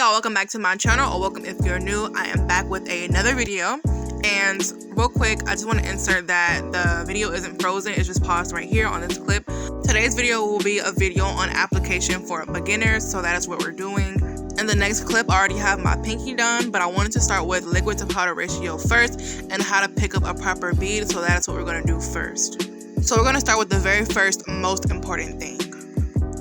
y'all, welcome back to my channel, or welcome if you're new. I am back with another video, and real quick, I just want to insert that the video isn't frozen, it's just paused right here on this clip. Today's video will be a video on application for beginners, so that is what we're doing. In the next clip, I already have my pinky done, but I wanted to start with liquid to powder ratio first and how to pick up a proper bead, so that's what we're going to do first. So we're going to start with the very first most important thing.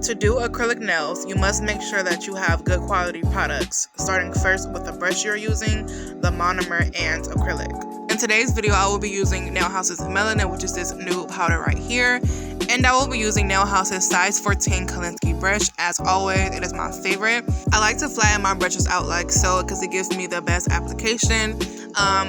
To do acrylic nails, you must make sure that you have good quality products, starting first with the brush you're using, the monomer, and acrylic. In today's video, I will be using Nail House's Melanin, which is this new powder right here, and I will be using Nail House's size 14 Kolinsky brush. As always, it is my favorite. I like to flatten my brushes out like so because it gives me the best application.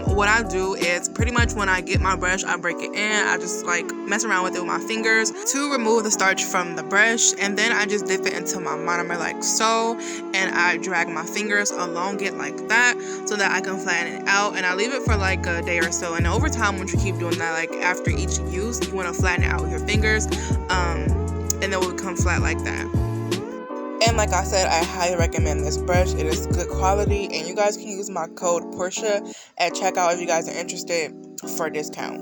What I do is pretty much when I get my brush, I break it in. I just like mess around with it with my fingers to remove the starch from the brush, and then I just dip it into my monomer like so, and I drag my fingers along it like that so that I can flatten it out, and I leave it for like a day or so. And over time, once you keep doing that, like after each use, you want to flatten it out with your fingers, and then it will become flat like that. And like I said, I highly recommend this brush. It is good quality, and you guys can use my code PORCHE at checkout if you guys are interested for a discount.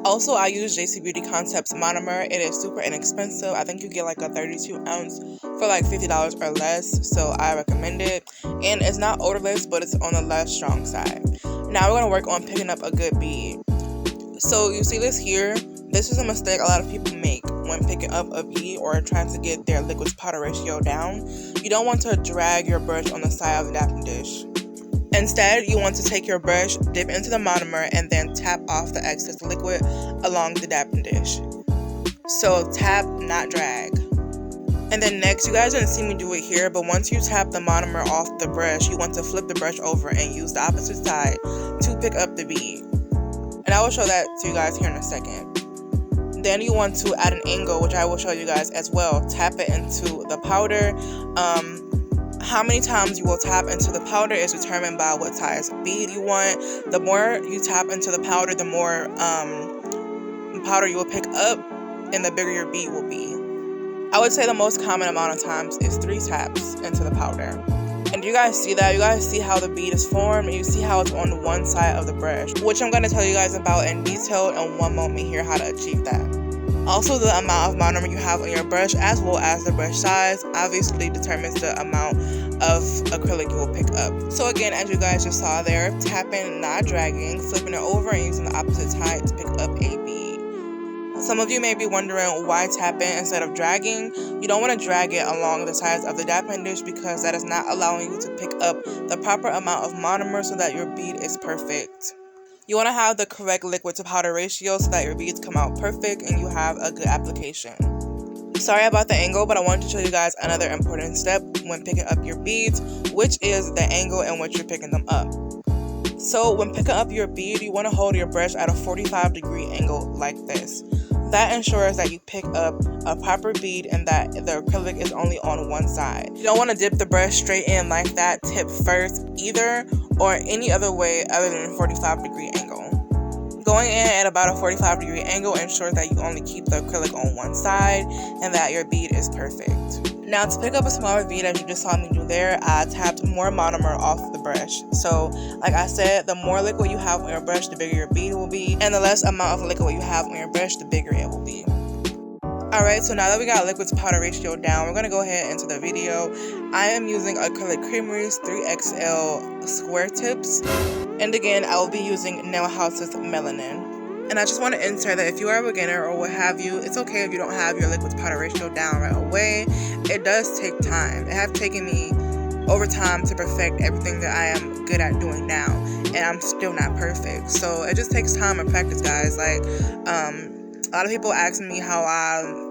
Also, I use JC Beauty Concepts monomer. It is super inexpensive. I think you get like a 32 ounce for like $50 or less, so I recommend it. And it's not odorless, but it's on the less strong side. Now we're going to work on picking up a good bead. So you see this here? This is a mistake a lot of people make when picking up a bead or trying to get their liquid to powder ratio down. You don't want to drag your brush on the side of the dapping dish. Instead, you want to take your brush, dip into the monomer, and then tap off the excess liquid along the dapping dish. So tap, not drag. And then next, you guys didn't see me do it here, but once you tap the monomer off the brush, you want to flip the brush over and use the opposite side to pick up the bead. And I will show that to you guys here in a second. Then you want to add an angle, which I will show you guys as well. Tap it into the powder. How many times you will tap into the powder is determined by what size bead you want. The more you tap into the powder, the more powder you will pick up, and the bigger your bead will be. I would say the most common amount of times is 3 taps into the powder. And you guys see that? You guys see how the bead is formed, and you see how it's on one side of the brush, which I'm going to tell you guys about in detail in one moment here, how to achieve that. Also, the amount of monomer you have on your brush, as well as the brush size, obviously determines the amount of acrylic you will pick up. So again, as you guys just saw there, tapping, not dragging, flipping it over, and using the opposite side to pick up a bead. Some of you may be wondering why tapping instead of dragging. You don't want to drag it along the sides of the dapping dish because that is not allowing you to pick up the proper amount of monomer so that your bead is perfect. You want to have the correct liquid to powder ratio so that your beads come out perfect and you have a good application. Sorry about the angle, but I wanted to show you guys another important step when picking up your beads, which is the angle in which you're picking them up. So when picking up your bead, you want to hold your brush at a 45-degree angle like this. That ensures that you pick up a proper bead and that the acrylic is only on one side. You don't want to dip the brush straight in like that, tip first either, or any other way other than a 45-degree angle. Going in at about a 45-degree angle ensures that you only keep the acrylic on one side and that your bead is perfect. Now to pick up a smaller bead, as you just saw me do there, I tapped more monomer off the brush. So like I said, the more liquid you have on your brush, the bigger your bead will be, and the less amount of liquid you have on your brush, the bigger it will be. Alright, so now that we got liquid to powder ratio down, we're going to go ahead into the video. I am using Acrylic Creamery's 3XL square tips, and again, I will be using Nail House's Melanin. And I just want to insert that if you are a beginner or what have you, it's okay if you don't have your liquid to powder ratio down right away. It does take time. It has taken me over time to perfect everything that I am good at doing now, and I'm still not perfect. So it just takes time and practice, guys. Like, a lot of people ask me how I,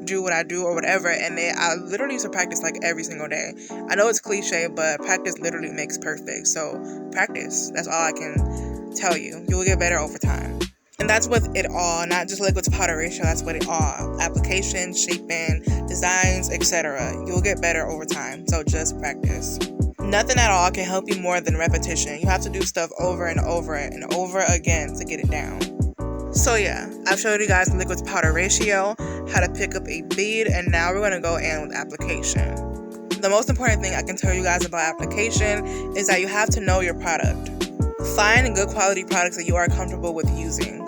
do what I do or whatever, and I literally used to practice like every single day. I know it's cliche, but practice literally makes perfect. So practice. That's all I can tell you. You will get better over time. And that's with it all, not just liquid to powder ratio, that's with it all. Application, shaping, designs, etc. You'll get better over time, so just practice. Nothing at all can help you more than repetition. You have to do stuff over and over and over again to get it down. So yeah, I've showed you guys the liquid to powder ratio, how to pick up a bead, and now we're going to go in with application. The most important thing I can tell you guys about application is that you have to know your product. Find good quality products that you are comfortable with using.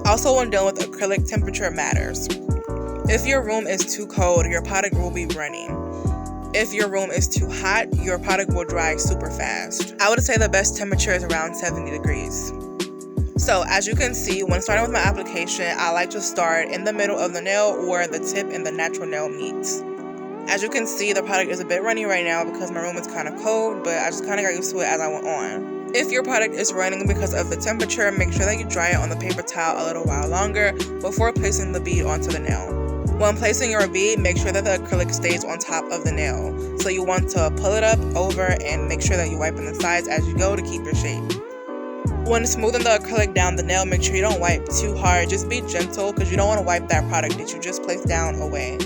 Also, when dealing with acrylic, temperature matters. If your room is too cold, your product will be running. If your room is too hot, your product will dry super fast. I would say the best temperature is around 70 degrees. So as you can see, when starting with my application, I like to start in the middle of the nail where the tip and the natural nail meets. As you can see, the product is a bit runny right now because my room is kind of cold, but I just kind of got used to it as I went on. If your product is running because of the temperature, make sure that you dry it on the paper towel a little while longer before placing the bead onto the nail. When placing your bead, make sure that the acrylic stays on top of the nail. So you want to pull it up, over, and make sure that you wipe on the sides as you go to keep your shape. When smoothing the acrylic down the nail, make sure you don't wipe too hard. Just be gentle because you don't want to wipe that product that you just placed down away.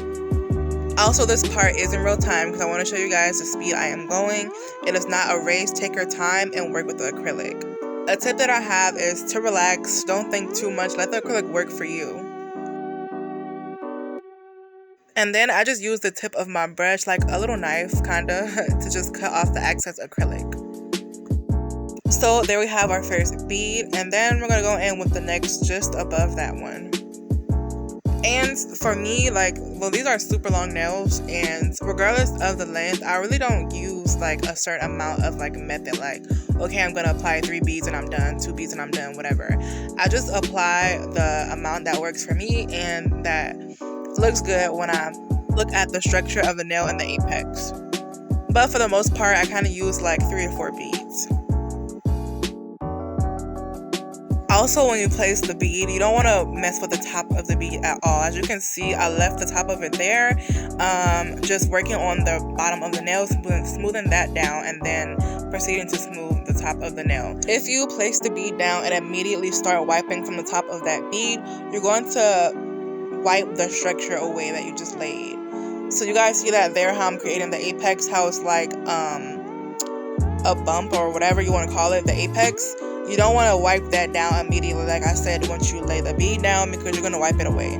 Also, this part is in real time because I want to show you guys the speed I am going. It is not a race. Take your time and work with the acrylic. A tip that I have is to relax. Don't think too much. Let the acrylic work for you. And then I just use the tip of my brush, like a little knife, kinda, to just cut off the excess acrylic. So there we have our first bead, and then we're gonna go in with the next just above that one. And for me, these are super long nails, and regardless of the length, I really don't use like a certain amount of method, like, okay, I'm gonna apply 3 beads and I'm done, 2 beads and I'm done, whatever. I just apply the amount that works for me and that looks good when I look at the structure of the nail and the apex. But for the most part, I kind of use like 3 or 4 beads. Also, when you place the bead, you don't want to mess with the top of the bead at all. As you can see, I left the top of it there, just working on the bottom of the nail, smoothing that down, and then proceeding to smooth the top of the nail. If you place the bead down and immediately start wiping from the top of that bead, you're going to wipe the structure away that you just laid. So you guys see that there, how I'm creating the apex, how it's like a bump or whatever you want to call it, the apex. You don't want to wipe that down immediately, like I said, once you lay the bead down, because you're going to wipe it away.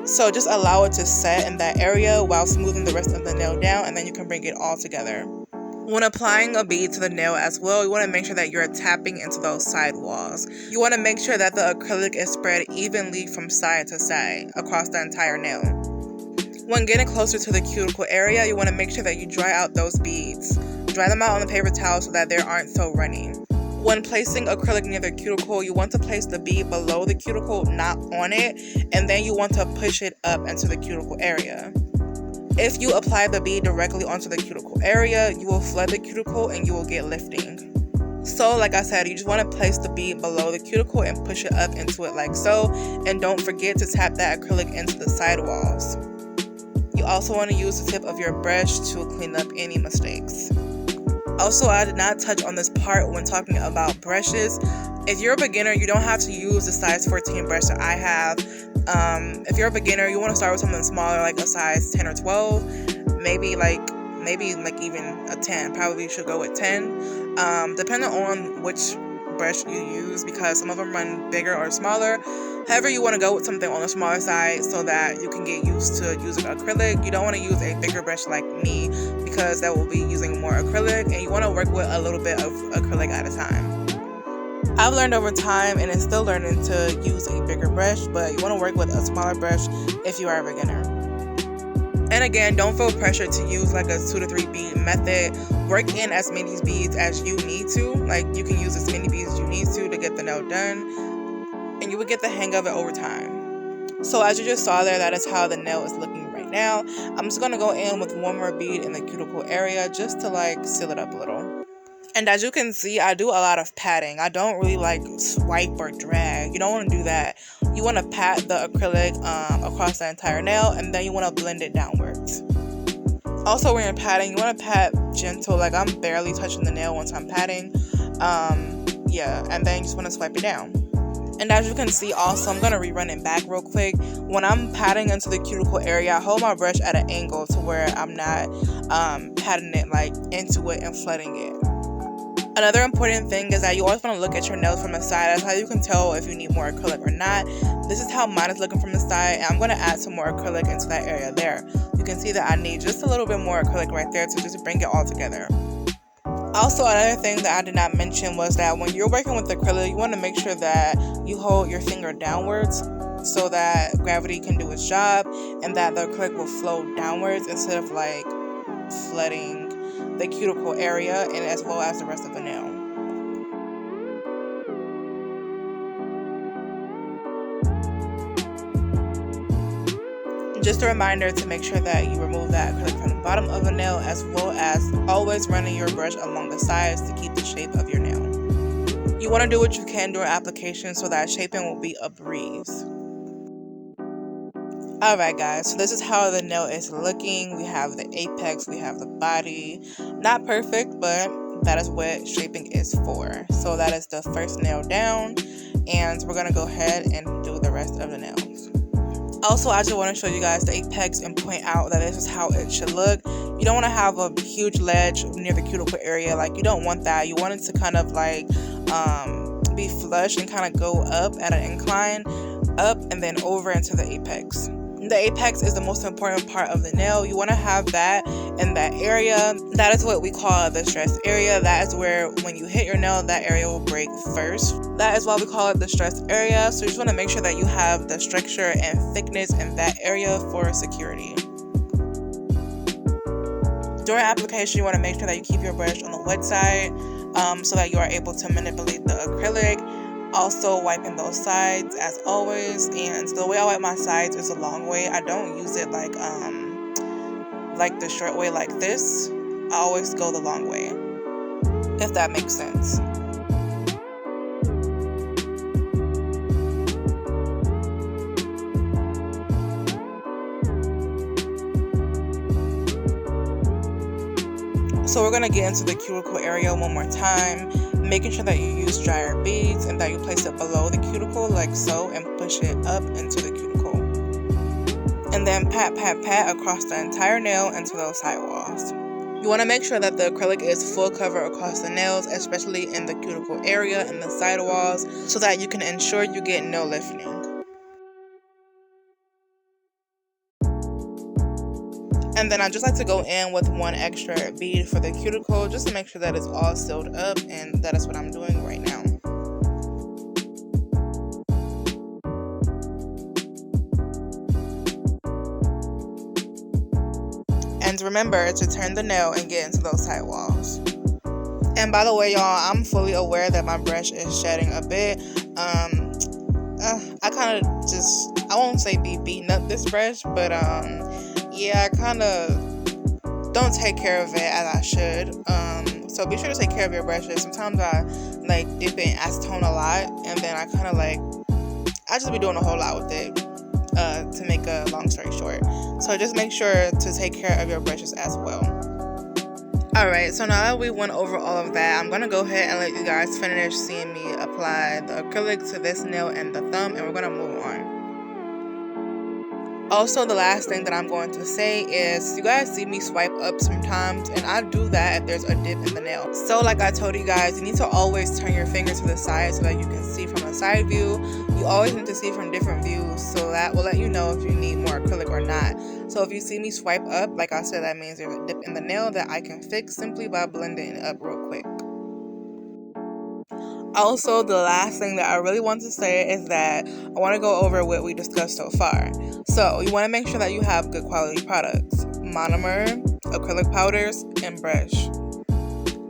So just allow it to set in that area while smoothing the rest of the nail down, and then you can bring it all together. When applying a bead to the nail as well, you want to make sure that you're tapping into those side walls. You want to make sure that the acrylic is spread evenly from side to side across the entire nail. When getting closer to the cuticle area, you want to make sure that you dry out those beads. Dry them out on the paper towel so that they aren't so runny. When placing acrylic near the cuticle, you want to place the bead below the cuticle, not on it, and then you want to push it up into the cuticle area. If you apply the bead directly onto the cuticle area, you will flood the cuticle and you will get lifting. So like I said, you just want to place the bead below the cuticle and push it up into it like so, and don't forget to tap that acrylic into the side walls. You also want to use the tip of your brush to clean up any mistakes. Also, I did not touch on this part when talking about brushes. If you're a beginner, you don't have to use the size 14 brush that I have. If you're a beginner, you want to start with something smaller, like a size 10 or 12, maybe even a 10. Probably should go with 10, depending on which brush you use, because some of them run bigger or smaller. However, you want to go with something on the smaller side so that you can get used to using acrylic. You don't want to use a bigger brush like me, because that will be using more acrylic, and you want to work with a little bit of acrylic at a time. I've learned over time, and it's still learning, to use a bigger brush, but you want to work with a smaller brush if you are a beginner. And again, don't feel pressure to use like a 2 to 3 bead method. Work in as many beads as you need to. Like, you can use as many beads as you need to get the nail done, and you will get the hang of it over time. So as you just saw there, that is how the nail is looking right now. I'm just going to go in with one more bead in the cuticle area just to seal it up a little. And as you can see, I do a lot of patting. I don't really swipe or drag. You don't want to do that. You want to pat the acrylic across the entire nail, and then you want to blend it downwards. Also, when you're patting, you want to pat gentle. Like, I'm barely touching the nail once I'm patting. And then you just want to swipe it down. And as you can see, also, I'm going to rerun it back real quick. When I'm patting into the cuticle area, I hold my brush at an angle to where I'm not patting it into it and flooding it. Another important thing is that you always want to look at your nails from the side. That's how you can tell if you need more acrylic or not. This is how mine is looking from the side, and I'm going to add some more acrylic into that area there. You can see that I need just a little bit more acrylic right there to just bring it all together. Also, another thing that I did not mention was that when you're working with acrylic, you want to make sure that you hold your finger downwards so that gravity can do its job and that the acrylic will flow downwards instead of like flooding the cuticle area and as well as the rest of the nail. Just a reminder to make sure that you remove that acrylic from the bottom of the nail, as well as always running your brush along the sides to keep the shape of your nail. You want to do what you can during application so that shaping will be a breeze. Alright guys, so this is how the nail is looking. We have the apex, we have the body. Not perfect, but that is what shaping is for. So that is the first nail down, and we're going to go ahead and do the rest of the nails. Also, I just want to show you guys the apex and point out that this is how it should look. You don't want to have a huge ledge near the cuticle area. Like, you don't want that. You want it to kind of like be flush and kind of go up at an incline, up and then over into the apex. The apex is the most important part of the nail. You want to have that in that area. That is what we call the stress area. That is where when you hit your nail, that area will break first. That is why we call it the stress area. So you just want to make sure that you have the structure and thickness in that area for security. During application, you want to make sure that you keep your brush on the wet side so that you are able to manipulate the acrylic. Also wiping those sides as always, and the way I wipe my sides is a long way. I don't use it like the short way like this. I always go the long way, if that makes sense. So we're going to get into the cuticle area one more time, making sure that you use drier beads and that you place it below the cuticle like so and push it up into the cuticle. And then pat, pat, pat across the entire nail into those sidewalls. You want to make sure that the acrylic is full cover across the nails, especially in the cuticle area and the sidewalls, so that you can ensure you get no lifting. And then I just like to go in with one extra bead for the cuticle just to make sure that it's all sealed up, and that is what I'm doing right now. And remember to turn the nail and get into those sidewalls. And by the way, y'all, I'm fully aware that my brush is shedding a bit. I kind of just, I won't say be beating up this brush, but yeah, I kind of don't take care of it as I should. So be sure to take care of your brushes. Sometimes I like dip it in acetone a lot, and then I kind of like, I just be doing a whole lot with it to make a long story short. So just make sure to take care of your brushes as well. Alright, so now that we went over all of that, I'm going to go ahead and let you guys finish seeing me apply the acrylic to this nail and the thumb, and we're going to move on. Also, the last thing that I'm going to say is you guys see me swipe up sometimes, and I do that if there's a dip in the nail. So like I told you guys, you need to always turn your finger to the side so that you can see from the side view. You always need to see from different views, so that will let you know if you need more acrylic or not. So if you see me swipe up, like I said, that means there's a dip in the nail that I can fix simply by blending it up real quick. Also, the last thing that I really want to say is that I want to go over what we discussed so far. So, you want to make sure that you have good quality products. Monomer, acrylic powders, and brush.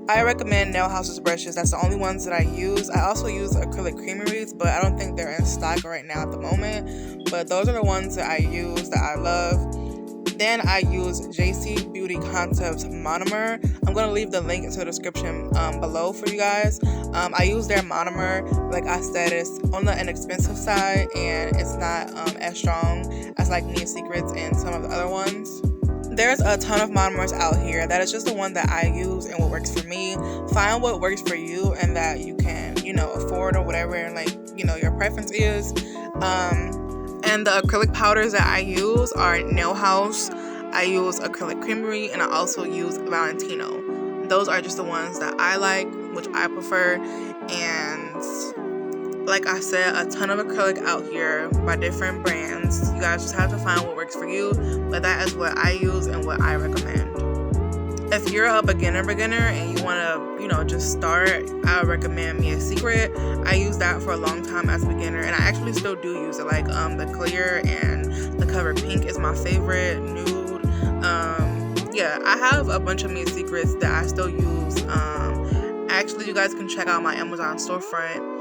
I recommend Nail House's brushes. That's the only ones that I use. I also use Acrylic Creameries, but I don't think they're in stock right now at the moment. But those are the ones that I use that I love. Then I use JC Beauty Concepts Monomer. I'm going to leave the link into the description below for you guys. I use their monomer. Like I said, it's on the inexpensive side, and it's not as strong as like Neat Secrets and some of the other ones. There's a ton of monomers out here. That is just the one that I use and what works for me. Find what works for you and that you can, afford or whatever, and like, your preference is. And the acrylic powders that I use are Nail House. I use Acrylic Creamery, and I also use Valentino. those are just the ones that I like, which I prefer. And like I said, a ton of acrylic out here by different brands. You guys just have to find what works for you, but that is what I use and what I recommend. If you're a beginner and you want to, you know, just start, I would recommend Me a Secret. I used that for a long time as a beginner, and I actually still do use it. Like the clear and the cover pink is my favorite. Nude. Yeah, I have a bunch of Me a Secrets that I still use. Actually, you guys can check out my Amazon storefront.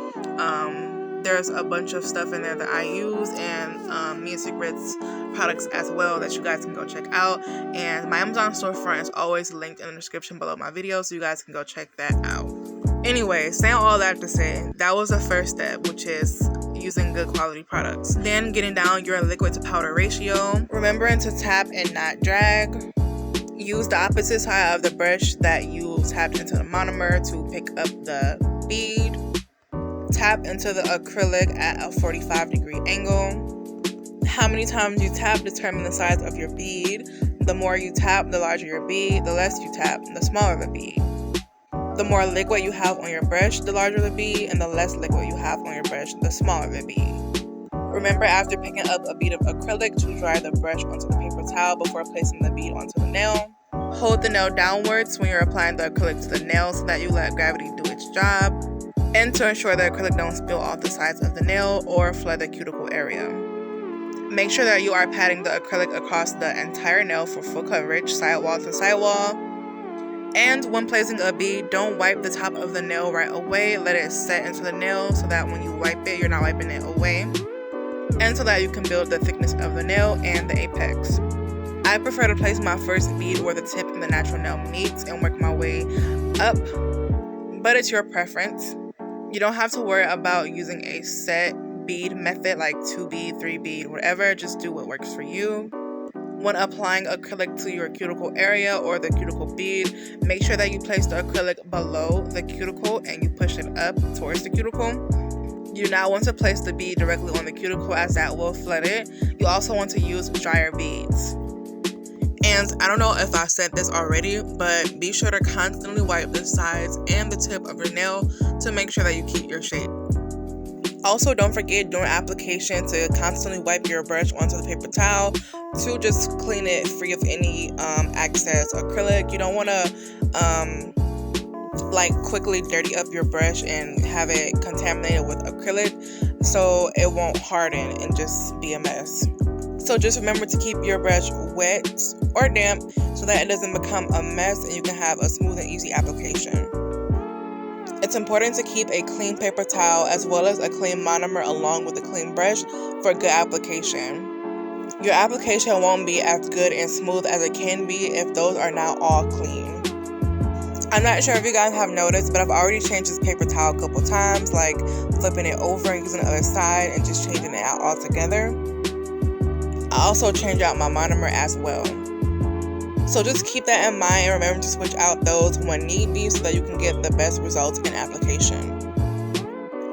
There's a bunch of stuff in there that I use, and Me a Secret's products as well that you guys can go check out. And my Amazon storefront is always linked in the description below my video, so you guys can go check that out. Anyway, saying all that to say, that was the first step, which is using good quality products. Then getting down your liquid to powder ratio, remembering to tap and not drag. Use the opposite side of the brush that you tapped into the monomer to pick up the bead. Tap into the acrylic at a 45-degree angle. How many times you tap determine the size of your bead. The more you tap, the larger your bead. The less you tap, the smaller the bead. The more liquid you have on your brush, the larger the bead, and the less liquid you have on your brush, the smaller the bead. Remember, after picking up a bead of acrylic, to dry the brush onto the paper towel before placing the bead onto the nail. Hold the nail downwards when you're applying the acrylic to the nail so that you let gravity do its job. And to ensure the acrylic don't spill off the sides of the nail or flood the cuticle area. Make sure that you are patting the acrylic across the entire nail for full coverage, sidewall to sidewall. And when placing a bead, don't wipe the top of the nail right away. Let it set into the nail so that when you wipe it, you're not wiping it away. And so that you can build the thickness of the nail and the apex. I prefer to place my first bead where the tip and the natural nail meets and work my way up, but it's your preference. You don't have to worry about using a set bead method like 2 bead, 3 bead, whatever. Just do what works for you. When applying acrylic to your cuticle area or the cuticle bead, make sure that you place the acrylic below the cuticle and you push it up towards the cuticle. You now want to place the bead directly on the cuticle as that will flood it. You also want to use drier beads. And I don't know if I said this already, but be sure to constantly wipe the sides and the tip of your nail to make sure that you keep your shape. Also, don't forget during application to constantly wipe your brush onto the paper towel to just clean it free of any excess acrylic. You don't want to quickly dirty up your brush and have it contaminated with acrylic so it won't harden and just be a mess. So just remember to keep your brush wet or damp so that it doesn't become a mess and you can have a smooth and easy application. It's important to keep a clean paper towel as well as a clean monomer along with a clean brush for good application. Your application won't be as good and smooth as it can be if those are not all clean. I'm not sure if you guys have noticed, but I've already changed this paper towel a couple times, like flipping it over and using the other side and just changing it out altogether. I also change out my monomer as well. So just keep that in mind and remember to switch out those when need be so that you can get the best results in application.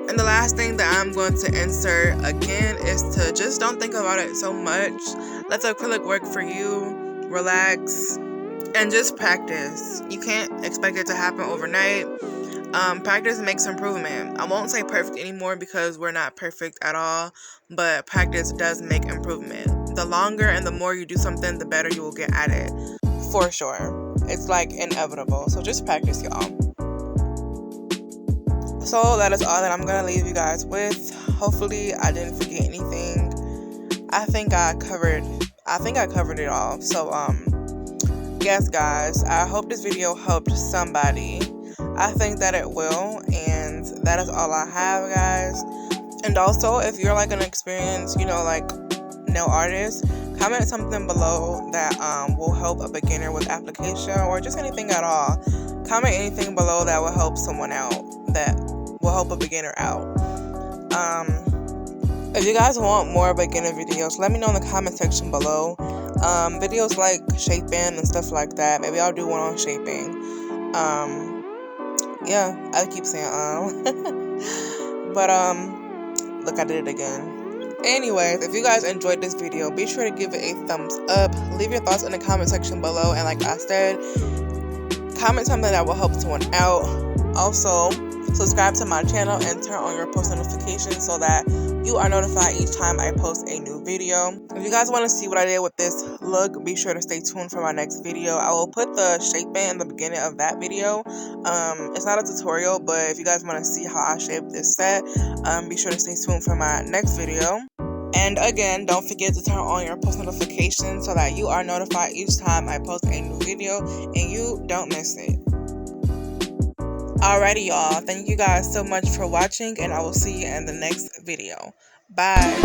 And the last thing that I'm going to insert again is to just don't think about it so much. Let the acrylic work for you, relax, and just practice. You can't expect it to happen overnight. Practice makes improvement. I won't say perfect anymore because we're not perfect at all, but practice does make improvement. The longer and the more you do something, the better you will get at it. For sure. It's like inevitable. So just practice, y'all. So that is all that I'm going to leave you guys with. Hopefully I didn't forget anything. I think I covered it all. So yes guys, I hope this video helped somebody. I think that it will, and that is all I have, guys. And also, if you're like an experienced, nail artist, comment something below that will help a beginner with application or just anything at all. Comment anything below that will help someone out, that will help a beginner out. If you guys want more beginner videos, let me know in the comment section below. Videos like shaping and stuff like that. Maybe I'll do one on shaping. Yeah, I keep saying but look, I did it again. Anyways, if you guys enjoyed this video, be sure to give it a thumbs up. Leave your thoughts in the comment section below, and like I said, comment something that will help someone out. Also, subscribe to my channel and turn on your post notifications so that you are notified each time I post a new video. If you guys want to see what I did with this look, be sure to stay tuned for my next video. I will put the shape band in the beginning of that video. It's not a tutorial, but if you guys want to see how I shaped this set, be sure to stay tuned for my next video. And again, don't forget to turn on your post notifications so that you are notified each time I post a new video and you don't miss it. Alrighty, y'all. Thank you guys so much for watching, and I will see you in the next video. Bye.